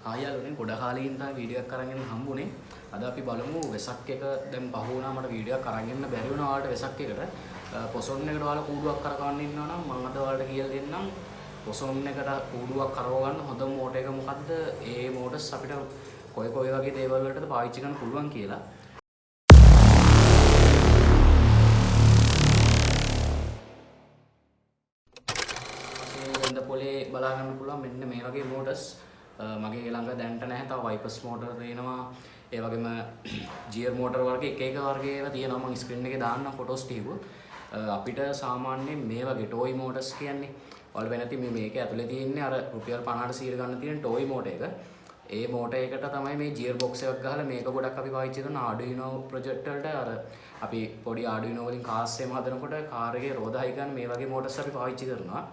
ආයෙත් ගොඩ කාලෙකින් තමයි වීඩියෝ එකක් අරගෙන හම්බුනේ. අද අපි බලමු වෙසක් එක දැන් පහ වුණා මට වීඩියෝ එකක් අරගෙන බැරි වුණා ඔයාලට වෙසක් එකට. පොසොන් එකට ඔයාලා කූඩුවක් කරකවන්න ඉන්නවා නම් මම අද ඔයාලට කියලා දෙන්නම්. පොසොන් එකට කූඩුවක් කරව ගන්න හොඳම මෝටර් එක මොකද්ද? ඒ මෝටර්ස් අපිට කොයි වගේ දේවල් වලටද පාවිච්චි කරන්න පුළුවන් කියලා. පොලේ බලා ගන්න පුළුවන් මෙන්න මේ වගේ මෝටර්ස් මගේ ළඟ දැන්ට නැහැ. තව වයිපර්ස් මෝටර් තියෙනවා. ඒ වගේම ගියර් මෝටර් වර්ග එක වර්ග ඒවා තියෙනවා. මම ස්ක්‍රීන් එකේ දාන්නම් ෆොටෝස් ටික. අපිට සාමාන්‍යයෙන් මේ වගේ ටෝයි මෝටර්ස් කියන්නේ ඔයාලා වෙනති මේක ඇතුලේ තියෙන්නේ අර රුපියල් 50ට සීර ගන්න තියෙන ටෝයි මෝටර් එක. ඒ මෝටර් එකට තමයි මේ ගියර් බොක්ස් එකක් ගහලා මේක ගොඩක් අපි පාවිච්චි කරන Arduino ප්‍රොජෙක්ට් වලට අර අපි පොඩි Arduino වලින් කාස් එකම හදනකොට කාර් එකේ රෝද හයි ගන්න මේ වගේ මෝටර්ස් අපි පාවිච්චි කරනවා.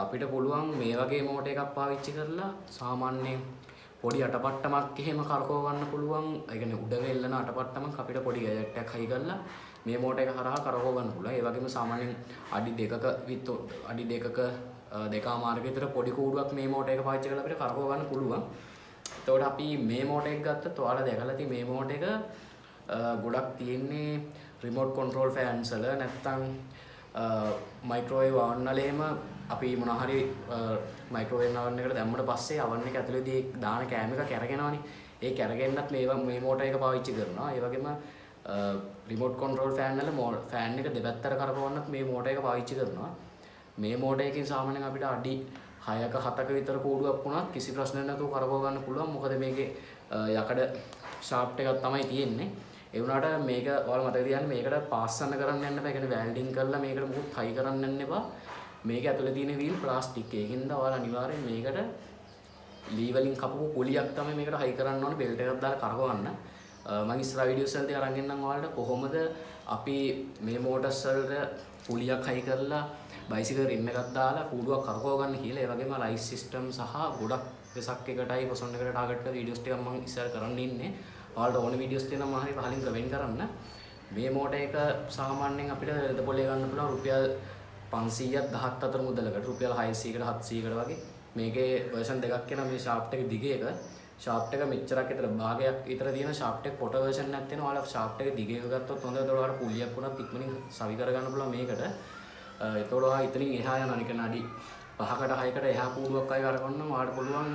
අපිට පුළුවන් මේ වගේ මෝටර් එකක් පාවිච්චි කරලා සාමාන්‍යයෙන් පොඩි අටපට්ටමක් එහෙම කරකව ගන්න පුළුවන්. ඒ කියන්නේ උඩ වෙල්ලන අටපට්ටමක් අපිට පොඩි ගැජට් එකක් හයි කරලා මේ මෝටර් එක හරහා කරකව ගන්න පුළුවන්. ඒ වගේම සාමාන්‍යයෙන් අඩි 2ක අඩි 2ක දෙකමාරක විතර පොඩි කූඩුවක් මේ මෝටර් එක පාවිච්චි කරලා අපිට කරකව ගන්න පුළුවන්. එතකොට අපි මේ මෝටර් එක ගත්තත් ඔයාලා දැකලා තියෙන මේ මෝටර් එක ගොඩක් තියෙන්නේ රිමෝට් කන්ට්‍රෝල් ෆෑන්ස් වල නැත්තම් මයික්‍රෝවේව් oven වලේම අපි මොන හරි මයික්‍රෝවේව් oven එකට දැම්මට පස්සේ oven එක ඇතුලේදී දාන කෑම එක කැරගෙනවනේ. ඒ කැරගෙන්නත් මේ මෝටර් එක පාවිච්චි කරනවා. ඒ වගේම රිමෝට් කන්ට්‍රෝල් ෆෑන් වල ෆෑන් එක දෙපැත්තට කරකවන්නත් මේ මෝටර් එක පාවිච්චි කරනවා. මේ මෝටර් එකකින් සාමාන්‍යයෙන් අපිට අඩි 6ක 7ක විතර කූඩුවක් වුණත් කිසි ප්‍රශ්නයක් නැතුව කරකව ගන්න පුළුවන්. මොකද මේකේ යකඩ ෂාෆ්ට් එකක් තමයි තියෙන්නේ. ඒ වුණාට මේක ඔයාලා මතක තියාගන්න මේකට පාස්සන්න කරන්න යන්න එපා. ඒ කියන්නේ වැල්ඩින් කරලා මේකට මුකුත් හයි කරන්න යන්න එපා. මේක ඇතුලේ තියෙන වීල් ප්ලාස්ටික්. ඒකින්ද ඔයාලා අනිවාර්යෙන් මේකට ලී වලින් කපපු කුලියක් තමයි මේකට හයි කරන්න ඕනේ. බෙල්ට් එකක් දාලා කරකවන්න. මම ඉස්සරහ වීඩියෝස් වලදී අරන් එන්නම් ඔයාලට කොහොමද අපි මේ මෝටර්ස් වලට කුලියක් හයි කරලා බයිසිකල් රිම් එකක් දාලා කූඩුවක් කරකව ගන්න කියලා. ඒ වගේම ලයිට් සිස්ටම් සහ ගොඩක් වෙසක් එකටයි පොසොන් එකට ටාගට් කරලා වීඩියෝස් ටිකක් මම ඉස්සර කරන්න ඉන්නේ. ඔයාලට ඕන වීඩියෝස් තියෙනවා මම හරි පහලින් කමෙන්ට් කරන්න. මේ මෝටර් එක සාමාන්‍යයෙන් අපිට වෙළඳ පොලේ ගන්න පුළුවන් රුපියල් 500ක් 10ක් අතර මුදලකට රුපියල් 600කට 700කට වගේ. මේකේ version දෙකක් එනවා. මේ ෂාෆ්ට් එක දිගේ එක ෂාෆ්ට් එක මෙච්චරක් විතර භාගයක් විතර තියෙන ෂාෆ්ට් එක කොට version එකක් තියෙනවා. ඔයාලා ෂාෆ්ට් එක දිගේ එක ගත්තොත් හොඳයි. ඒතකොට ඔයාලට පුලියක් වුණත් ඉක්මනින් සවි කර ගන්න පුළුවන් මේකට. ඒතකොට ඔයා ඉතින් එහා යන අනික නඩි 5කට 6කට එහා කූඩුවක් අය කරගන්න ඔයාලට පුළුවන්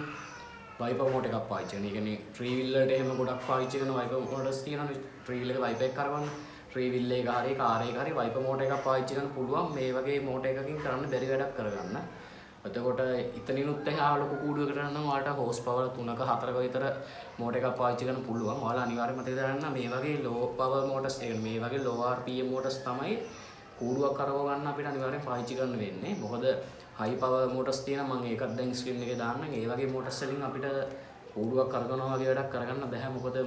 වයිපර් මෝටර් එකක් පාවිච්චි කරන. ඒ කියන්නේ ට්‍රී වීල් වලට එහෙම ගොඩක් පාවිච්චි කරන වයිපර් මෝටර්ස් තියෙනවානේ. ට්‍රී වීල් එක වයිපර් එක කරගන්න. ට්‍රී වීල් එක හරිය කාර් එක හරිය වයිපර් මෝටර් එකක් පාවිච්චි කරන්න පුළුවන්. මේ වගේ මෝටර් එකකින් කරන්න බැරි වැඩක් කරගන්න. එතකොට ඉතනිනුත් එහා ලොකු කූඩුවකට නම් ඔයාලට හෝස් පවර් 3ක 4ක විතර මෝටර් එකක් පාවිච්චි කරන්න පුළුවන්. ඔයාලා අනිවාර්යයෙන්ම මතක තියාගන්න මේ වගේ ලෝ පවර් මෝටර්ස් මේ වගේ ලෝ RPM මෝටර්ස් තමයි කූඩුවක් කරව ගන්න අපිට අනිවාර්යෙන් පාවිච්චි කරන්න වෙන්නේ. මොකද හයි පවර් මෝටර්ස් තියෙනවා. මම ඒකත් දැන් ස්ක්‍රීන් එකේ දාන්නම්. ඒ වගේ මෝටර්ස් වලින් අපිට කූඩුවක් කරගනවා වගේ වැඩක් කරගන්න බෑ. මොකද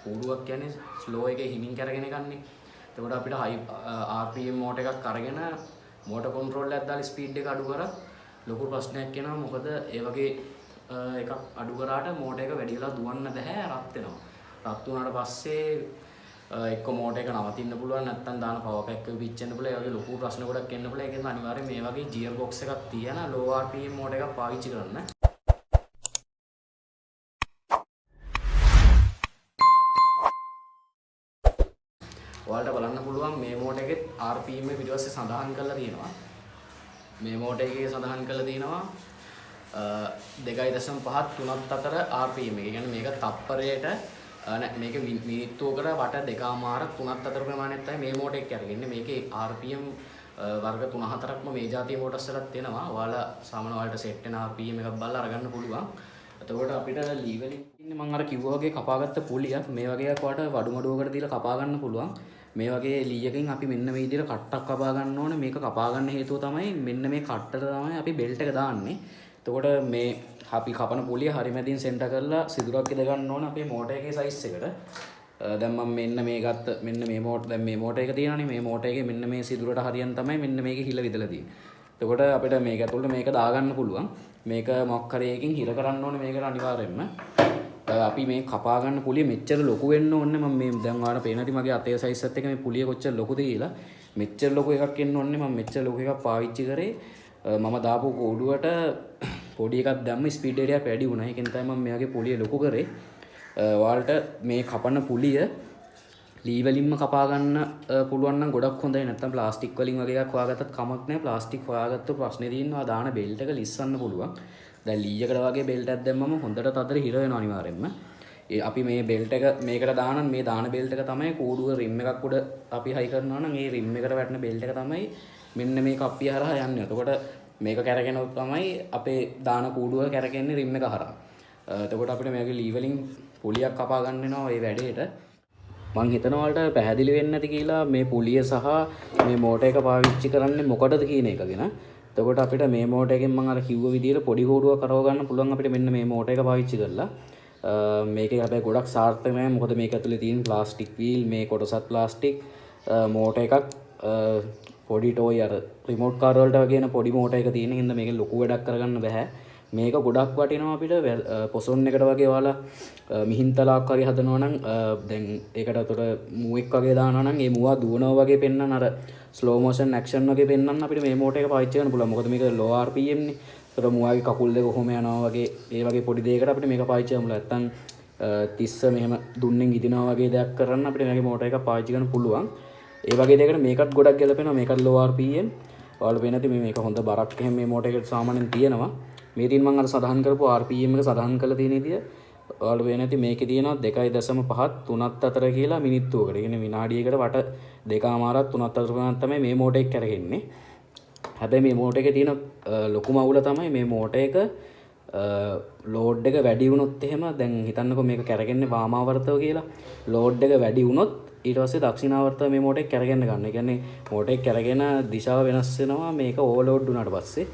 කූඩුවක් කියන්නේ ස්ලෝ එකේ හිමින් කරගෙන ගන්නේ. එතකොට අපිට හයි RPM මෝටර් එකක් අරගෙන මෝටර් කන්ට්‍රෝල් එකක් දාලා ස්පීඩ් එක අඩු කරත් ලොකු ප්‍රශ්නයක් එනවා. මොකද ඒ වගේ එකක් අඩු කරාට මෝටර් එක වැඩි වෙලා දුවන්න බෑ. රත් වෙනවා. රත් වුණාට පස්සේ එක්ක මෝටර් එක නවතින්න පුළුවන්. නැත්නම් දාන පවර් පැක් එක පිච්චෙන්න පුළුවන්. ඒ වගේ ලොකු ප්‍රශ්න ගොඩක් එන්න පුළුවන්. ඒකෙන් අනිවාර්යයෙන් මේ වගේ ගියර් බොක්ස් එකක් තියෙන ලෝ RPM මෝටර් එකක් පාවිච්චි කරන්න. ඔයාලට බලන්න පුළුවන් මේ මෝටර් එකේ RPM එක පිටිපස්සේ සඳහන් කරලා තියෙනවා. මේ මෝටර් එකේ සඳහන් කරලා තියෙනවා 2.5 3ත් අතර RPM එක. ඒ කියන්නේ මේක තප්පරයට මේක මිනිත්තුවකට වට 2මාරක් 3ත් අතර ප්‍රමාණයක් තමයි මේ මෝටර් එක කරගන්නේ. මේකේ RPM වර්ග 3-4ක්ම මේ જાතිය මෝටර්ස් වලත් තියෙනවා. ඔයාලා සාමාන්‍ය ඔයාලට සෙට් වෙන RPM එකක් බලලා අරගන්න පුළුවන්. එතකොට අපිට ලී වලින් ඉන්නේ මම අර කිව්වා වගේ කපාගත්ත පුලියක් මේ වගේ එකක් ඔයාලට වඩු මඩුවකට දීලා කපා ගන්න පුළුවන්. මේ වගේ ලී එකකින් අපි මෙන්න මේ විදිහට කට්ටක් කපා ගන්න ඕනේ. මේක කපා ගන්න හේතුව තමයි මෙන්න මේ කට්ටට තමයි අපි බෙල්ට් එක දාන්නේ. එතකොට මේ අපි කපන පුලිය හරි මැදින් සෙන්ටර් කරලා සිදුරක් ඉද ගන්න ඕනේ අපේ මෝටර් එකේ සයිස් එකට. දැන් මම මෙන්න මේ ගත්ත මෙන්න මේ මෝටර් දැන් මේ මෝටර් එක තියෙනවානේ. මේ මෝටර් එකේ මෙන්න මේ සිදුරට හරියන් තමයි මෙන්න මේකේ හිල විදලා තියෙන්නේ. එතකොට අපිට මේක ඇතුළට මේක දාගන්න පුළුවන්. මේක මොකක් හරි එකකින් හිර කරන්න ඕනේ මේකට අනිවාර්යෙන්ම. අපි මේ කපා ගන්න පුලිය මෙච්චර ලොකු වෙන්න ඕනේ. මම මේ දැන් ඔයාලට පේන ඇති මගේ අතේ සයිස් එකත් එක්ක මේ පුලිය කොච්චර ලොකුද කියලා. මෙච්චර ලොකු එකක් එන්න ඕනේ. මම මෙච්චර ලොකු එකක් පාවිච්චි කරේ. මම දාපු කෝඩුවට පොඩි එකක් දැම්ම ස්පීඩ් එකක් වැඩි වුණා. ඒකෙන් තමයි මම මෙයාගේ පොලිය ලොකු කරේ. ඔයාලට මේ කපන පුලිය ලී වලින්ම කපා ගන්න පුළුවන් නම් ගොඩක් හොඳයි. නැත්නම් ප්ලාස්ටික් වලින් වගේ එකක් හොයාගත්තත් කමක් නැහැ. ප්ලාස්ටික් හොයාගත්ත ප්‍රශ්නේ තියෙනවා දාන බෙල්ට් එක ලිස්සන්න පුළුවන්. දැන් ලී එකට වගේ බෙල්ට් එකක් දැම්මම හොඳට තදට හිර වෙනවා අනිවාර්යෙන්ම. අපි මේ බෙල්ට් එක මේකට දාන මේ දාන බෙල්ට් එක තමයි කූඩුව රිම් එකක් උඩ අපි හයි කරනවා නම් ඒ රිම් එකට වැටෙන බෙල්ට් එක තමයි මෙන්න මේ කප්පිය හරහා යන්නේ. එතකොට මේක කැරගෙනොත් තමයි අපේ දාන කූඩුව කැරගෙන්නේ රිම් එක හරහා. එතකොට අපිට මේකේ ලී වලින් පුලියක් කපා ගන්න වෙනවා මේ වැඩේට. මං හිතනවා වලට පැහැදිලි වෙන්නේ නැති කියලා මේ පුලිය සහ මේ මෝටර් එක පාවිච්චි කරන්නේ මොකටද කියන එක ගැන. එතකොට අපිට මේ මෝටර් එකෙන් මම අර කිව්ව විදිහට පොඩි කූඩුවක් කරව ගන්න පුළුවන් අපිට මෙන්න මේ මෝටර් එක පාවිච්චි කරලා. මේකේ හැබැයි ගොඩක් සාර්ථක නෑ. මොකද මේක ඇතුලේ තියෙන ප්ලාස්ටික් වීල් මේ කොටසත් ප්ලාස්ටික් මෝටර් එකක් පොඩි ටෝයි අර රිමෝට් කාර් වලට වගේන පොඩි මෝටර් එක තියෙන හින්දා මේක ලොකු වැඩක් කරගන්න බෑ. මේක ගොඩක් වටිනවා අපිට පොසොන් එකට වගේ ඔයාලා මිහින්තලාක් වගේ හදනවා නම් දැන් ඒකට උතර මූවෙක් වගේ දානවා නම් ඒ මූවා දුවනවා වගේ පෙන්නන අර ස්ලෝ මෝෂන් ඇක්ෂන් වගේ පෙන්නන්න අපිට මේ මෝටර් එක පාවිච්චි කරන්න පුළුවන්. මොකද මේක low RPM නේ. ඒතර මූවාගේ කකුල් දෙක කොහොම යනවා වගේ ඒ වගේ පොඩි දෙයකට අපිට මේක පාවිච්චි කරන්න පුළුවන්. නැත්තම් 30 මෙහෙම දුන්නෙන් ඉදිනවා වගේ දෙයක් කරන්න අපිට මේකේ මෝටර් එකක් පාවිච්චි කරන්න පුළුවන්. ඒ වගේ දෙයකට මේකත් ගොඩක් ගැලපෙනවා. මේකත් low RPM. ඔයාලා වෙන නැති මේක හොඳ බරක් එහෙම මේ මෝටර් එකට සාමාන්‍යයෙන් තියෙනවා. මේ තියෙන මම අර සඳහන් කරපු RPM එක සඳහන් කරලා තියෙන විදිය ඔයාලා වෙන නැති මේකේ තියෙනවා 2.5 3ත් අතර කියලා මිනිත්තුවකට. ඒ කියන්නේ විනාඩියකට වට 2මාරක් 3ත් අතර ගණන් තමයි මේ මෝටර් එක කරගෙන්නේ. හැබැයි මේ මෝටර් එකේ තියෙන ලොකුම අවුල තමයි මේ මෝටර් එක ලෝඩ් එක වැඩි වුණොත් එහෙම දැන් හිතන්නකෝ මේක කරගෙන්නේ වාමාවර්තව කියලා. ලෝඩ් එක වැඩි වුණොත් ඊට පස්සේ දක්ෂිනාවර්තව මේ මෝටර් එක කරගෙන්න ගන්න. ඒ කියන්නේ මෝටර් එක කරගෙන දිශාව වෙනස් වෙනවා මේක ඕවර්ලෝඩ් වුණාට පස්සේ.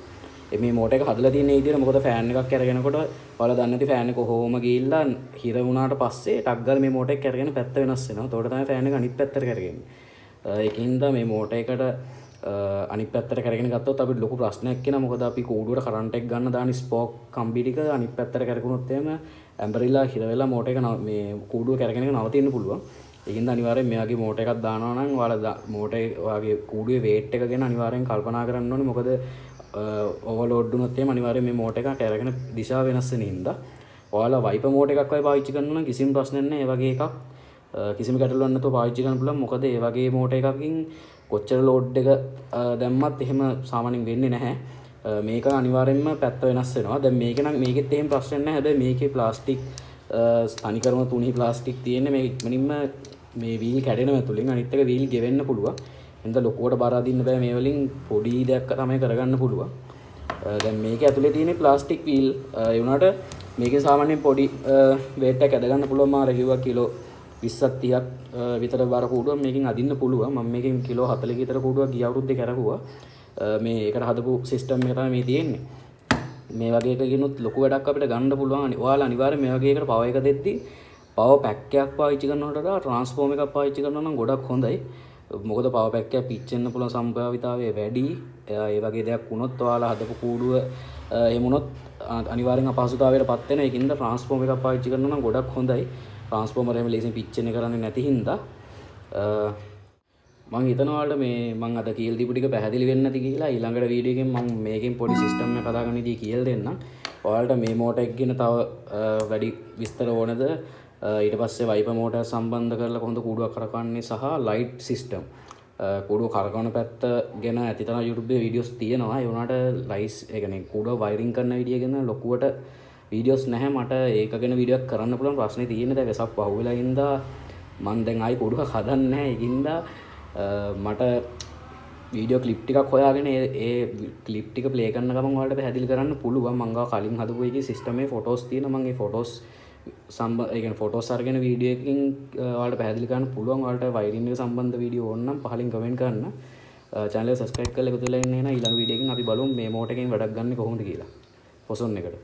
මේ මෝටර් එක හදලා තියෙන විදිහට මොකද ෆෑන් එකක් අරගෙනකොට ඔයාලා දන්නේ නැති ෆෑන් එක කොහොම ගිහිල්ලා හිර වුණාට පස්සේ ටක් ගාලා මේ මෝටර් එක අරගෙන පැත්ත වෙනස් වෙනවා. එතකොට තමයි ෆෑන් එක අනිත් පැත්තට කරගෙන්නේ. ඒකින්ද මේ මෝටර් එකට අනිත් පැත්තට කරගෙන ගත්තොත් අපිට ලොකු ප්‍රශ්නයක් එනවා. මොකද අපි කූඩුවට කරන්ට් එක ගන්න දාන ස්පෝක් කම්බි ටික අනිත් පැත්තට කරගුණොත් එහෙම ඇම්බරිලා හිර වෙලා මෝටර් එක මේ කූඩුව කරගෙන එක නවතින්න පුළුවන්. ඒකින්ද අනිවාර්යෙන් මෙයාගේ මෝටර් එකක් දානවා නම් ඔයාලා මෝටර් වාගේ කූඩුවේ වේට් එක ගැන අනිවාර්යෙන් කල්පනා කරන්න ඕනේ. මොකද ඕවර්ලෝඩ් වුණොත් එහෙම අනිවාර්යෙන් මේ මෝටර් එක කරගෙන දිශාව වෙනස් වෙන හින්දා ඔයාලා වයිපර් මෝටර් එකක් වගේ පාවිච්චි කරනවා නම් කිසිම ප්‍රශ්නයක් නැහැ. ඒ වගේ එකක් කිසිම ගැටලුවක් නැතුව පාවිච්චි කරන්න පුළුවන්. මොකද ඒ වගේ මෝටර් එකකින් කොච්චර ලෝඩ් එක දැම්මත් එහෙම සාමාන්‍යයෙන් වෙන්නේ නැහැ. මේක අනිවාර්යෙන්ම පැත්ත වෙනස් වෙනවා. දැන් මේක නම් මේකෙත් එහෙම ප්‍රශ්නයක් නැහැ. හැබැයි මේකේ ප්ලාස්ටික් තනිකරම තුනී ප්ලාස්ටික් තියෙන්නේ මේ ඉක්මනින්ම මේ වීල් කැඩෙනවා තුලින්. අනිත් එක වීල් ගෙවෙන්න පුළුවන්. එතන ලොකුවට බර අදින්න බෑ. මේ වලින් පොඩි දෙයක් තමයි කරගන්න පුළුවන්. දැන් මේකේ ඇතුලේ තියෙන ප්ලාස්ටික් වීල් ඒ වුණාට මේකේ සාමාන්‍යයෙන් පොඩි වේට් එකක් ඇද ගන්න පුළුවන්. මාර කිව්වා කිලෝ 20ක් 30ක් විතර බර කූඩුවක් මේකෙන් අදින්න පුළුවන්. මම මේකෙන් කිලෝ 40 විතර කූඩුවක් ගිය අවුරුද්දේ කරගුවා. මේ ඒකට හදපු සිස්ටම් එක තමයි මේ තියෙන්නේ. මේ වගේ එකකිනුත් ලොකු වැඩක් අපිට ගන්න පුළුවන්. ඔයාලා අනිවාර්යෙන් මේ වගේ එකකට පවර් එක දෙද්දි පවර් පැක් එකක් පාවිච්චි කරනවට වඩා ට්‍රාන්ස්ෆෝමර් එකක් පාවිච්චි කරනවා නම් ගොඩක් හොඳයි. මොකද පවර් පැක් එක පිච්චෙන්න පුළුවන් සම්භාවිතාවය වැඩි. ඒ වගේ දෙයක් වුණොත් ඔයාලා හදපු කූඩුව එහෙම වුණොත් අනිවාර්යෙන් අපහසුතාවයට පත් වෙනවා. ඒකින්ද ට්‍රාන්ස්ෆෝමර් එකක් පාවිච්චි කරනවා නම් ගොඩක් හොඳයි. ට්‍රාන්ස්ෆෝමර් එහෙම ලේසියෙන් පිච්චෙන්නේ කරන්නේ නැති හින්දා මම හිතනවා වලට මේ මම අද කියලා දීපු ටික පැහැදිලි වෙන්නේ නැති කියලා ඊළඟට වීඩියෝ එකෙන් මම මේකෙන් පොඩි සිස්ටම් එකක් හදාගන්න ඉදී කියලා දෙන්නම්. ඔයාලට මේ මෝටර් එක ගැන තව වැඩි විස්තර ඕනද? ඊට පස්සේ වයිපර් මෝටර් සම්බන්ධ කරලා කොහොමද කූඩුවක් කරකවන්නේ සහ ලයිට් සිස්ටම් කූඩුව කරකවන පැත්ත ගැන ඇතිතරම් YouTube එකේ වීඩියෝස් තියෙනවා. ඒ වුණාට ලයිස් ඒ කියන්නේ කූඩුව වයරින් කරන විදිය ගැන ලොකුවට වීඩියෝස් නැහැ. මට ඒක ගැන වීඩියෝක් කරන්න පුළුවන් ප්‍රශ්නේ තියෙන්නේ. දැන් වෙසක් පහුවෙලා ඉඳලා මම දැන් ආයි කූඩුවක් හදන්නේ නැහැ. ඒකින්ද මට වීඩියෝ ක්ලිප් ටිකක් හොයාගෙන ඒ ක්ලිප් ටික ප්ලේ කරන ගමන් ඔයාලට පැහැදිලි කරන්න පුළුවන්. මම ගාව කලින් හදපු එකේ සිස්ටම් එකේ ෆොටෝස් තියෙනවා. මම ඒ ෆොටෝස් ඒ කියන්නේ ෆොටෝස් අරගෙන වීඩියෝ එකකින් ඔයාලට පැහැදිලි කරන්න පුළුවන්. ඔයාලට වයරින් එක සම්බන්ධ වීඩියෝ ඕන නම් පහලින් කමෙන්ට් කරන්න. channel එක subscribe කරලා එකතු වෙලා ඉන්න එන ඊළඟ වීඩියෝ එකකින් අපි බලමු මේ මෝටර් එකෙන් වැඩක් ගන්න කොහොමද කියලා. පොසොන් එකට.